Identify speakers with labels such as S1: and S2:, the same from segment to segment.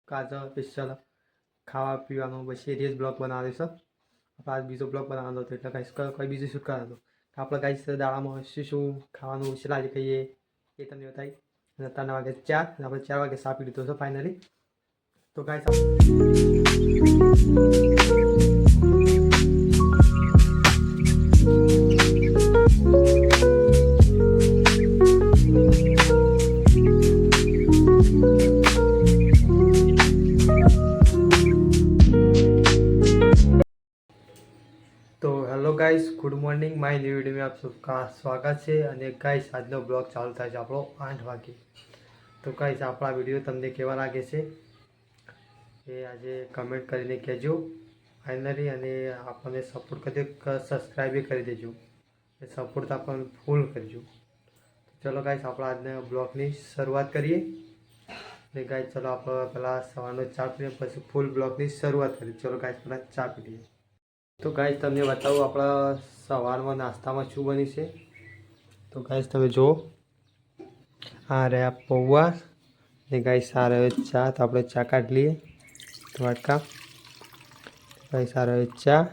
S1: કાજ સ્પેશિયલ ખાવા પીવાનું પછી એ જ બ્લોગ બનાવ્યો છે. આપણે આજ બીજો બ્લોગ બનાવવાનો હતો એટલે ગાઈસ કોઈ બીજું શૂટ કરવાનો હતો. આપણે ગાઈસ દાડામાં શું ખાવાનું છેલ્લા આજે ખાઈએ એ તમને બતાવી. અને 3 વાગે 4 અને આપણે 4 વાગે ચા પી લીધો છે ફાઇનલી. તો ગાઈસ तो hello guys good morning my new video में आप सबका स्वागत है. અને ગાઈસ આજનો બ્લોગ ચાલુ થાય છે આપણો 8 વાગે. તો ગાઈસ આપણા વિડીયો તમને કેવા લાગે છે એ આજે કમેન્ટ કરીને કહેજો ફાઇનલી. અને આપણને સપોર્ટ કરજો, સબસ્ક્રાઈબ કરી દેજો, એ સપોર્ટ આપણને ફૂલ કરજો. ચલો ગાઈસ આપણે આજના બ્લોગની શરૂઆત કરીએ. ને ગાઈસ ચલો આપણે પહેલાં સવારનો ચા પીએ પછી ફૂલ બ્લોગની શરૂઆત કરીએ. ચલો ગાઈસ પહેલાં ચા પી લઈએ. તો ગાઈસ તમને બતાવું આપણા સવારમાં નાસ્તામાં શું બની છે. તો ગાઈસ તમે જુઓ, આ રહ્યા પૌવા ને ગાઈસ આ રહ્યો ચા. તો આપણે ચા કાઢી લઈએ વાટકા. ગાઈસ આ રહ્યો ચા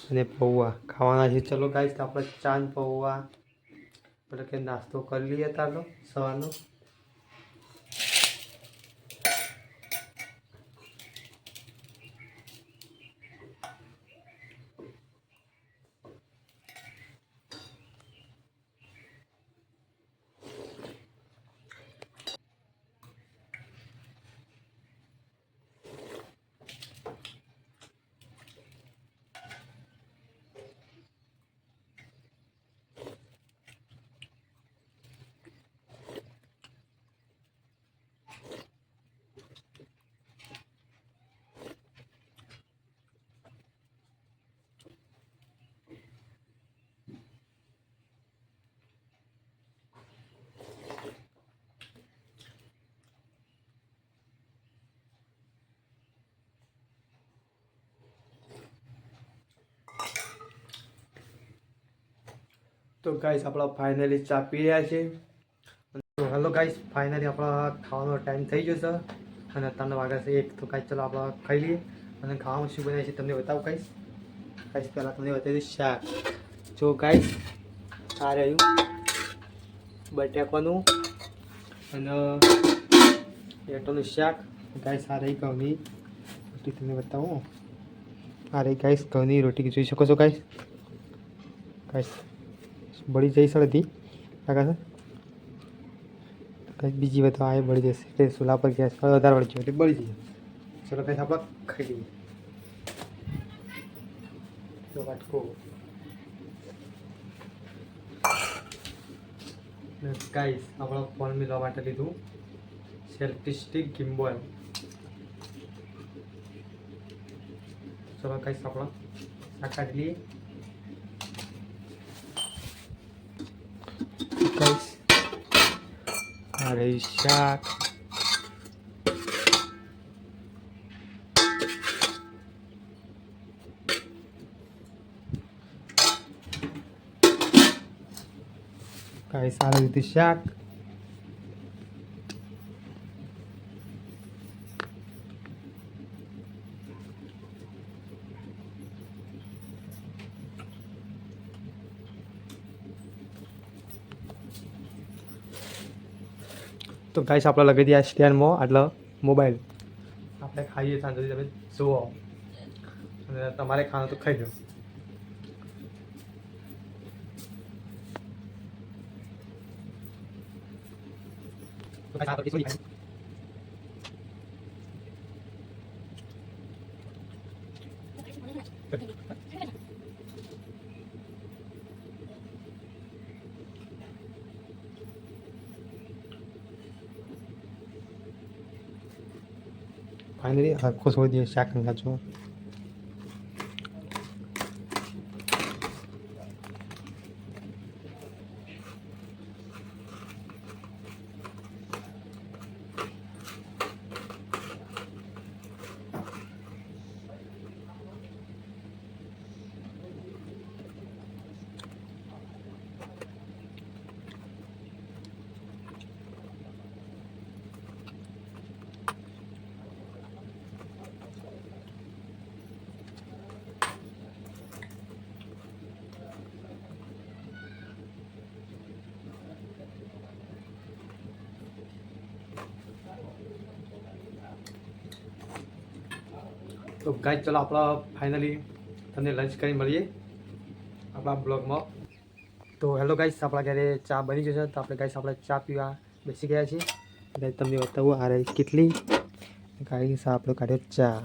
S1: અને પૌવા ખાવાના છે. ચલો ગાઈસ આપણે ચા ને પૌવા એટલે કે નાસ્તો કરી લઈએ તારનો સવારનો. તો ગાઈસ આપણા ફાઇનલી ચા પી રહ્યા છે. તો હેલો ગાઈસ ફાઇનલી આપણા ખાવાનો ટાઈમ થઈ ગયો છે અને 3 વાગ્યા છે 1. તો ગાઈસ ચલો આપણે ખાઈ લઈએ. અને ખાવાનું શું બનાવીએ છે તમને બતાવું ગાઈસ. ગાઈસ પહેલાં તમને બતાવી શાક. જો ગાઈસ આ રહ્યું બટાકાનું અને એટોનું શાક. ગાઈસ આ રહી ઘઉંની રોટી તમને બતાવું. આ રહી ગાઈસ ઘઉંની રોટી જોઈ શકો છો ગાઈસ. ગાઈસ બળી જઈ સળતી કાકા સર કંઈક બીજી વાત આ બળી જશે એટલે ચૂલા પર ગેસ પર વધારે બળી જાય એટલે બળી જઈએ. ચલો કંઈક આપણે ખાઈ લઈએ. તો વાટકો ગાઈસ આપણો ફોન મિલવા માટે લીધું સેલ્ફી સ્ટિક ગિમ્બોલ. ચલો ગાઈસ આપણે શાક કાઢી લઈએ. ગાઈસ આ રહ્યું શાક. ગાઈસ આ રહ્યું શાક. તો ગાઈસ આપણે લગાવી દઈએ સ્ટેન્ડમાં આટલો મોબાઈલ. આપણે ખાઈએ સાંજે તમે જુઓ અને તમારે ખાવાનું તો ખાઈ લો. फाइनली हल्को छोड़ दिया शाक में खाचो. તો ગાઈસ ચલો આપણા ફાઇનલી તમને લંચ કરી મળીએ આપણા બ્લોગમાં. તો હેલો ગાઈસ, આપણા ઘરે ચા બની જશે તો આપણે ચા પીવા બેસી ગયા છીએ. એટલે તમને બતાવું આ રહી કેટલી ગાઈસ આપણો કાઢ્યો ચા.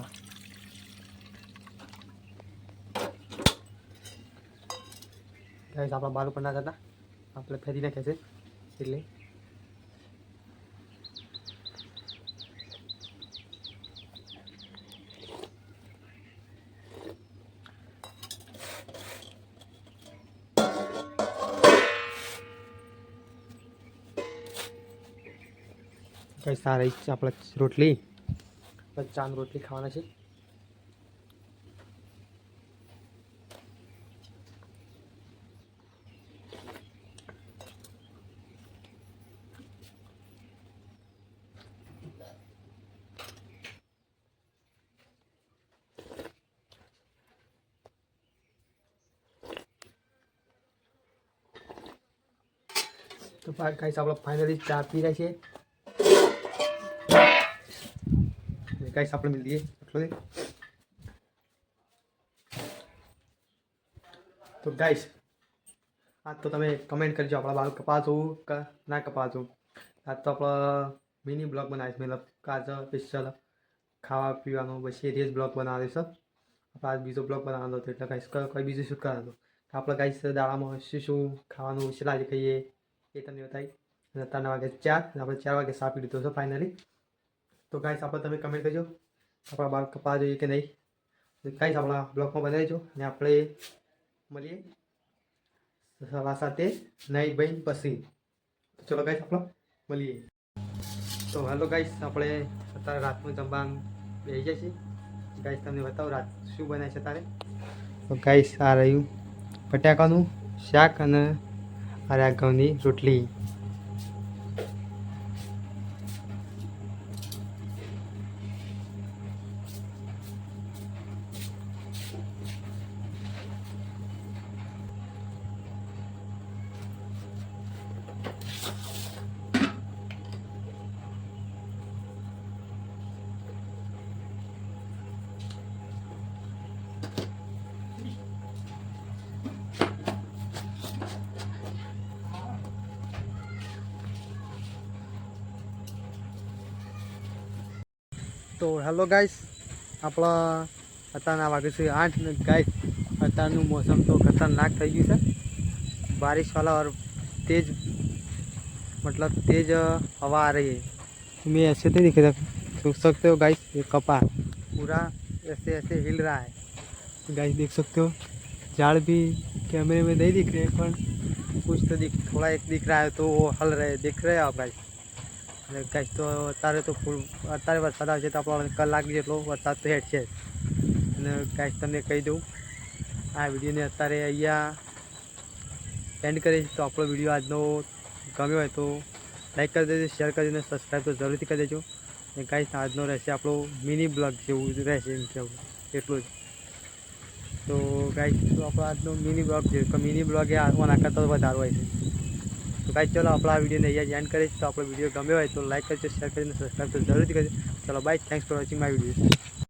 S1: ગાઈસ આપણા બાર ઉપર ના જતા આપણે ફેરી નાખ્યા છે એટલે કઈ સારી આપણે રોટલી ચાની રોટલી ખાવાના છે. તો ગાઈસ આપણે ફાઇનલી ચા પી રહ્યા છીએ. ગાઈસ આપણે મળીએ એટલો દે. તો ગાઈસ આજ તો તમે કમેન્ટ કરજો આપણા બાલ કપાતું કે ના કપાતું. આજ તો આપણે મિની બ્લોગ બનાવીશ, મતલબ કાજ સ્પેશિયલ ખાવા પીવાનું પછી રેસ બ્લોગ બનાવીશ. આપણે આજ બીજો બ્લોગ બનાવવાનો હતો એટલે ગાઈસ કોઈ બીજું શું કરવાનું આપણે ગાઈસ દાડામાં શું ખાવાનું શિલાજી ખાઈએ એ તમને બતાવી. અને 3 વાગે 4 આપણે 4 વાગે સાપી લીધો છે ફાઇનલી. તો ગાઈસ આપણે તમે કમેન્ટ કરજો આપણા બાલ કપા જોઈએ કે નહીં. ગાઈસ આપણા બ્લોગમાં બનાવીજો અને આપણે મળીએ સવા 7 નહીં ભાઈ પછી. તો ચલો ગાઈસ આપણે મળીએ. તો હેલો ગાઈસ, આપણે અત્યારે રાતનું જમવાનું બેસી જાય છે. ગાઈસ તમને બતાવો રાત શું બનાવે છે તારે. તો ગાઈસ આ રહ્યું બટાકાનું શાક અને આ ઘઉંની રોટલી. તો હેલો ગાઈસ, આપણા અત્યારના વાગે છે 8 ને ગાઈસ અત્યારનું મોસમ તો ખતરનાક થઈ ગયું છે. बारिश वाला और तेज मतलब तेज हवा आ रही है. तुम्हें ऐसे नहीं दिख रहा, सोच सकते हो गाइस ये कपा पूरा ऐसे ऐसे हिल रहा है. गाइस देख सकते हो झाड़ भी कैमरे में नहीं दिख रहे पर कुछ तो थोड़ा एक दिख रहा है तो वो हल रहे देख रहे हो आप गाइस. गाइस तो અત્યારે તો ફૂલ અત્યારે વરસાદ આવશે તો આપણો કલાક જેટલો વરસાદ તો હેઠ છે. અને ગાઈસ તમને કહી દઉં આ વિડીયોને અત્યારે અહીંયા એન્ડ કરીશ. તો આપણો વિડીયો આજનો ગમ્યો હોય તો લાઈક કરી દેજો, શેર કરી દેજો, સબસ્ક્રાઈબ તો જરૂરથી કરી દેજો. અને ગાઈસ આજનો રહેશે આપણો મિની બ્લોગ જેવું રહેશે એમ કેવું એટલું જ. તો ગાઈસ તો આપણો આજનો મિની બ્લોગ છે કે મિની બ્લોગ એ આના કરતાં વધારે હોય છે. તો ગાઈસ ચલો આપણા વિડીયોને અહીંયા એન્ડ કરીશ. તો આપણો વિડીયો ગમ્યો હોય તો લાઈક કરજો, શેર કરીને સબસ્ક્રાઈબ તો જરૂરથી કરજો. ચલો bye, thanks for watching my video.